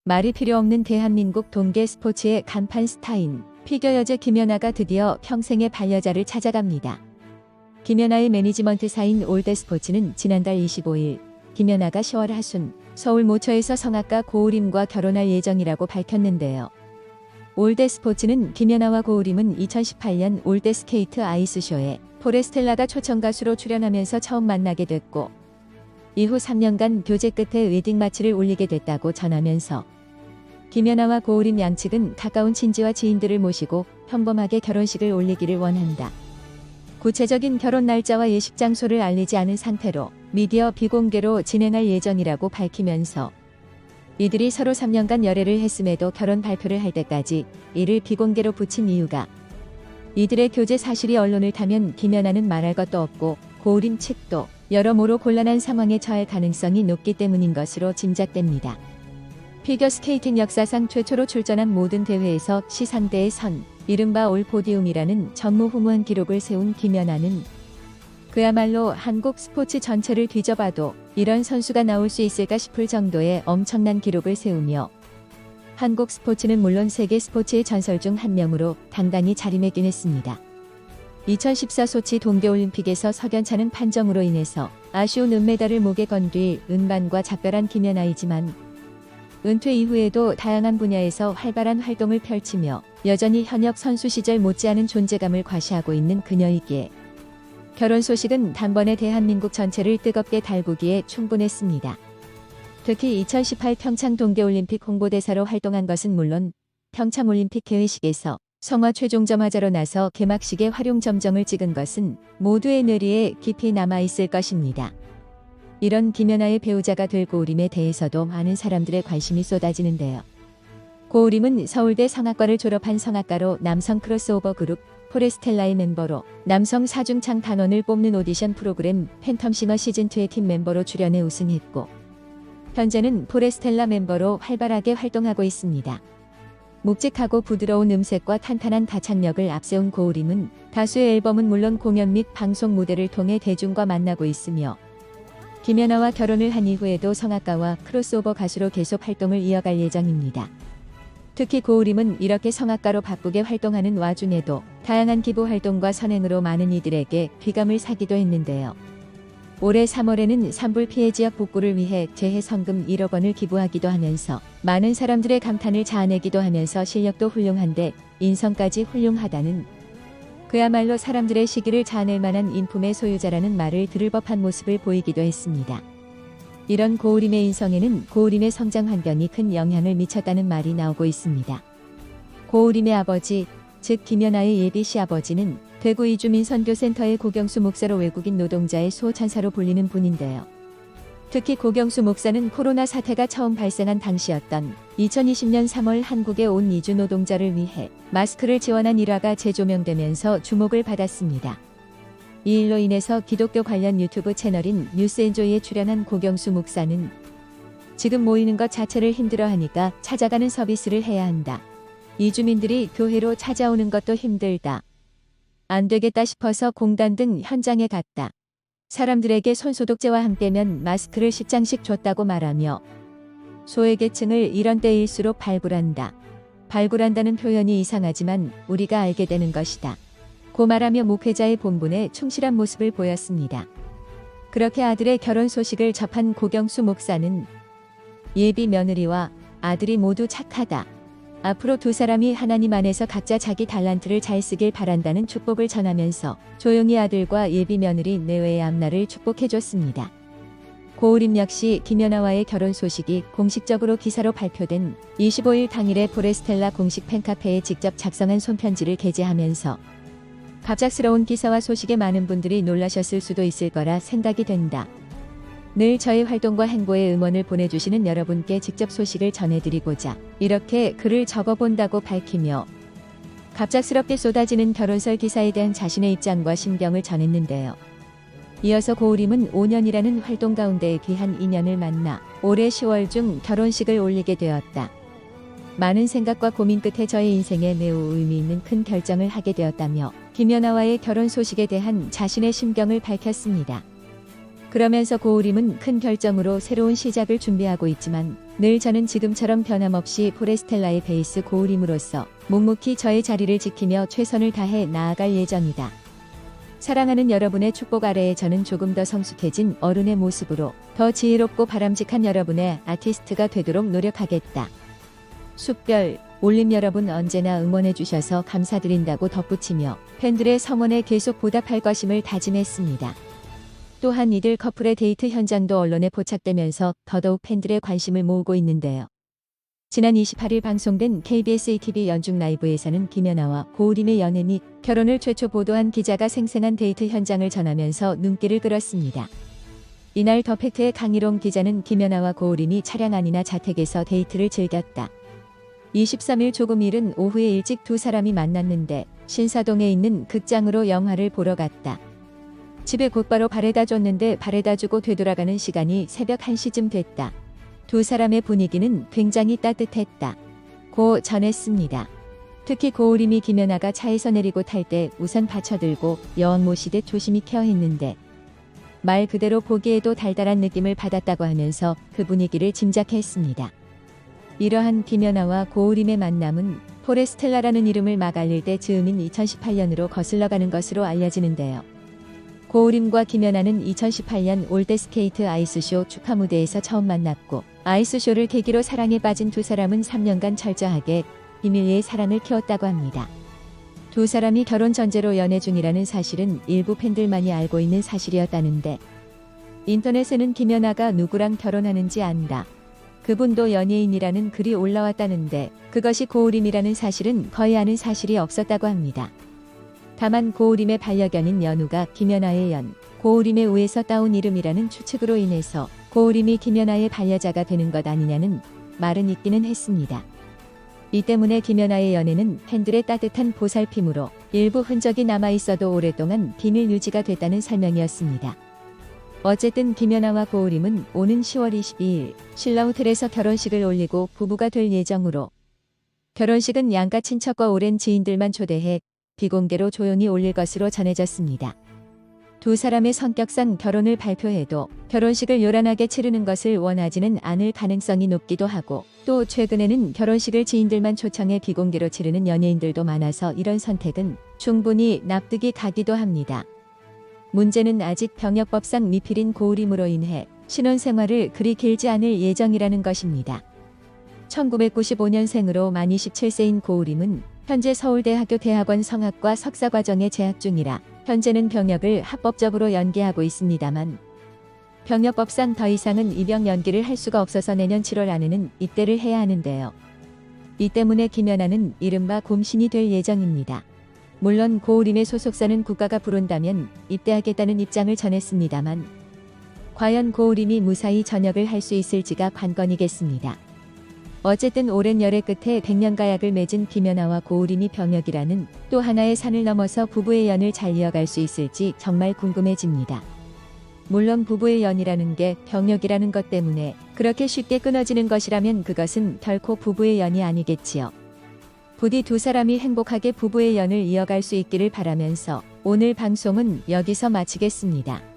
말이 필요 없는 대한민국 동계 스포츠의 간판 스타인 피겨 여제 김연아가 드디어 평생의 반려자를 찾아갑니다. 김연아의 매니지먼트사인 올드스포츠는 지난달 25일 김연아가 10월 하순 서울 모처에서 성악가 고우림과 결혼할 예정이라고 밝혔는데요. 올드스포츠는 김연아와 고우림은 2018년 올드스케이트 아이스쇼에 포레스텔라가 초청 가수로 출연하면서 처음 만나게 됐고 이후 3년간 교제 끝에 웨딩 마치를 올리게 됐다고 전하면서 김연아와 고우림 양측은 가까운 친지와 지인들을 모시고 평범하게 결혼식을 올리기를 원한다. 구체적인 결혼 날짜와 예식 장소를 알리지 않은 상태로 미디어 비공개로 진행할 예정이라고 밝히면서 이들이 서로 3년간 열애를 했음에도 결혼 발표를 할 때까지 이를 비공개로 붙인 이유가 이들의 교제 사실이 언론을 타면 김연아는 말할 것도 없고 고우림 측도 여러모로 곤란한 상황에 처할 가능성이 높기 때문인 것으로 짐작됩니다. 피겨스케이팅 역사상 최초로 출전한 모든 대회에서 시상대에 선 이른바 올 포디움이라는 전무후무한 기록을 세운 김연아는 그야말로 한국 스포츠 전체를 뒤져봐도 이런 선수가 나올 수 있을까 싶을 정도의 엄청난 기록을 세우며 한국 스포츠는 물론 세계 스포츠의 전설 중 한 명으로 당당히 자리매김했습니다. 2014 소치 동계올림픽에서 석연찮은 판정으로 인해서 아쉬운 은메달을 목에 건 뒤 은반과 작별한 김연아이지만 은퇴 이후에도 다양한 분야에서 활발한 활동을 펼치며 여전히 현역 선수 시절 못지않은 존재감을 과시하고 있는 그녀이기에 결혼 소식은 단번에 대한민국 전체를 뜨겁게 달구기에 충분했습니다. 특히 2018 평창 동계올림픽 홍보대사로 활동한 것은 물론 평창올림픽 개회식에서 성화 최종점 하자로 나서 개막식에 활용점정을 찍은 것은 모두의 뇌리에 깊이 남아있을 것입니다. 이런 김연아의 배우자가 될 고우림에 대해서도 많은 사람들의 관심이 쏟아지는데요. 고우림은 서울대 성악과를 졸업한 성악가로 남성 크로스오버 그룹 포레스텔라의 멤버로 남성 사중창 단원을 뽑는 오디션 프로그램 팬텀싱어 시즌2의 팀 멤버로 출연해 우승했고 현재는 포레스텔라 멤버로 활발하게 활동하고 있습니다. 묵직하고 부드러운 음색과 탄탄한 가창력을 앞세운 고우림은 다수의 앨범은 물론 공연 및 방송 무대를 통해 대중과 만나고 있으며 김연아와 결혼을 한 이후에도 성악가와 크로스오버 가수로 계속 활동을 이어갈 예정입니다. 특히 고우림은 이렇게 성악가로 바쁘게 활동하는 와중에도 다양한 기부 활동과 선행으로 많은 이들에게 귀감을 사기도 했는데요. 올해 3월에는 산불 피해 지역 복구를 위해 재해 성금 1억 원을 기부하기도 하면서 많은 사람들의 감탄을 자아내기도 하면서 실력도 훌륭한데 인성까지 훌륭하다는 그야말로 사람들의 시기를 자아낼 만한 인품의 소유자라는 말을 들을 법한 모습을 보이기도 했습니다. 이런 고우림의 인성에는 고우림의 성장 환경이 큰 영향을 미쳤다는 말이 나오고 있습니다. 고우림의 아버지, 즉 김연아의 예비 시아버지는 대구 이주민 선교센터의 고경수 목사로 외국인 노동자의 수호천사로 불리는 분인데요. 특히 고경수 목사는 코로나 사태가 처음 발생한 당시였던 2020년 3월 한국에 온 이주 노동자를 위해 마스크를 지원한 일화가 재조명되면서 주목을 받았습니다. 이 일로 인해서 기독교 관련 유튜브 채널인 뉴스엔조이에 출연한 고경수 목사는 지금 모이는 것 자체를 힘들어하니까 찾아가는 서비스를 해야 한다. 이주민들이 교회로 찾아오는 것도 힘들다. 안 되겠다 싶어서 공단 등 현장에 갔다. 사람들에게 손소독제와 함께면 마스크를 10장씩 줬다고 말하며 소외계층을 이런 때일수록 발굴한다. 발굴한다는 표현이 이상하지만 우리가 알게 되는 것이다. 고 말하며 목회자의 본분에 충실한 모습을 보였습니다. 그렇게 아들의 결혼 소식을 접한 고경수 목사는 예비 며느리와 아들이 모두 착하다. 앞으로 두 사람이 하나님 안에서 각자 자기 달란트를 잘 쓰길 바란다는 축복을 전하면서 조용히 아들과 예비 며느리 내외의 앞날을 축복해줬습니다. 고우림 역시 김연아와의 결혼 소식이 공식적으로 기사로 발표된 25일 당일에 포레스텔라 공식 팬카페에 직접 작성한 손편지를 게재하면서 갑작스러운 기사와 소식에 많은 분들이 놀라셨을 수도 있을 거라 생각이 된다. 늘 저의 활동과 행보에 응원을 보내주시는 여러분께 직접 소식을 전해드리고자 이렇게 글을 적어본다고 밝히며 갑작스럽게 쏟아지는 결혼설 기사에 대한 자신의 입장과 심경을 전했는데요. 이어서 고우림은 5년이라는 활동 가운데 귀한 인연을 만나 올해 10월 중 결혼식을 올리게 되었다. 많은 생각과 고민 끝에 저의 인생에 매우 의미 있는 큰 결정을 하게 되었다며 김연아와의 결혼 소식에 대한 자신의 심경을 밝혔습니다. 그러면서 고우림은 큰 결정으로 새로운 시작을 준비하고 있지만 늘 저는 지금처럼 변함없이 포레스텔라의 베이스 고우림으로서 묵묵히 저의 자리를 지키며 최선을 다해 나아갈 예정이다. 사랑하는 여러분의 축복 아래에 저는 조금 더 성숙해진 어른의 모습으로 더 지혜롭고 바람직한 여러분의 아티스트가 되도록 노력하겠다. 숫별 올림 여러분 언제나 응원해주셔서 감사드린다고 덧붙이며 팬들의 성원에 계속 보답할 것임을 다짐했습니다. 또한 이들 커플의 데이트 현장도 언론에 포착되면서 더더욱 팬들의 관심을 모으고 있는데요. 지난 28일 방송된 KBS ETV 연중 라이브에서는 김연아와 고우림의 연애 및 결혼을 최초 보도한 기자가 생생한 데이트 현장을 전하면서 눈길을 끌었습니다. 이날 더 팩트의 강희롱 기자는 김연아와 고우림이 차량 안이나 자택에서 데이트를 즐겼다. 23일 조금 이른 오후에 일찍 두 사람이 만났는데 신사동에 있는 극장으로 영화를 보러 갔다. 집에 곧바로 바래다 줬는데 바래다 주고 되돌아가는 시간이 새벽 1시쯤 됐다. 두 사람의 분위기는 굉장히 따뜻했다. 고 전했습니다. 특히 고우림이 김연아가 차에서 내리고 탈 때 우선 받쳐들고 여왕 모시듯 조심히 케어했는데 말 그대로 보기에도 달달한 느낌을 받았다고 하면서 그 분위기를 짐작했습니다. 이러한 김연아와 고우림의 만남은 포레스텔라라는 이름을 막 알릴 때 즈음인 2018년으로 거슬러가는 것으로 알려지는데요. 고우림과 김연아는 2018년 올드스케이트 아이스쇼 축하 무대에서 처음 만났고 아이스쇼를 계기로 사랑에 빠진 두 사람은 3년간 철저하게 비밀리에 사랑을 키웠다고 합니다. 두 사람이 결혼 전제로 연애 중이라는 사실은 일부 팬들만이 알고 있는 사실이었다는데 인터넷에는 김연아가 누구랑 결혼하는지 안다. 그분도 연예인이라는 글이 올라왔다는데 그것이 고우림이라는 사실은 거의 아는 사실이 없었다고 합니다. 다만 고우림의 반려견인 연우가 김연아의 연, 고우림의 우에서 따온 이름이라는 추측으로 인해서 고우림이 김연아의 반려자가 되는 것 아니냐는 말은 있기는 했습니다. 이 때문에 김연아의 연애는 팬들의 따뜻한 보살핌으로 일부 흔적이 남아있어도 오랫동안 비밀 유지가 됐다는 설명이었습니다. 어쨌든 김연아와 고우림은 오는 10월 22일 신라호텔에서 결혼식을 올리고 부부가 될 예정으로 결혼식은 양가 친척과 오랜 지인들만 초대해 비공개로 조용히 올릴 것으로 전해졌습니다. 두 사람의 성격상 결혼을 발표해도 결혼식을 요란하게 치르는 것을 원하지는 않을 가능성이 높기도 하고 또 최근에는 결혼식을 지인들만 초청해 비공개로 치르는 연예인들도 많아서 이런 선택은 충분히 납득이 가기도 합니다. 문제는 아직 병역법상 미필인 고우림으로 인해 신혼생활을 그리 길지 않을 예정이라는 것입니다. 1995년생으로 만 27세인 고우림은 현재 서울대학교 대학원 성악과 석사과정에 재학 중이라 현재는 병역을 합법적으로 연기하고 있습니다만 병역법상 더 이상은 입영 연기를 할 수가 없어서 내년 7월 안에는 입대를 해야 하는데요. 이 때문에 김연아는 이른바 곰신이 될 예정입니다. 물론 고우림의 소속사는 국가가 부른다면 입대하겠다는 입장을 전했습니다만 과연 고우림이 무사히 전역을 할 수 있을지가 관건이겠습니다. 어쨌든 오랜 열애 끝에 백년가약을 맺은 김연아와 고우림이 병역이라는 또 하나의 산을 넘어서 부부의 연을 잘 이어갈 수 있을지 정말 궁금해집니다. 물론 부부의 연이라는 게 병역이라는 것 때문에 그렇게 쉽게 끊어지는 것이라면 그것은 결코 부부의 연이 아니겠지요. 부디 두 사람이 행복하게 부부의 연을 이어갈 수 있기를 바라면서 오늘 방송은 여기서 마치겠습니다.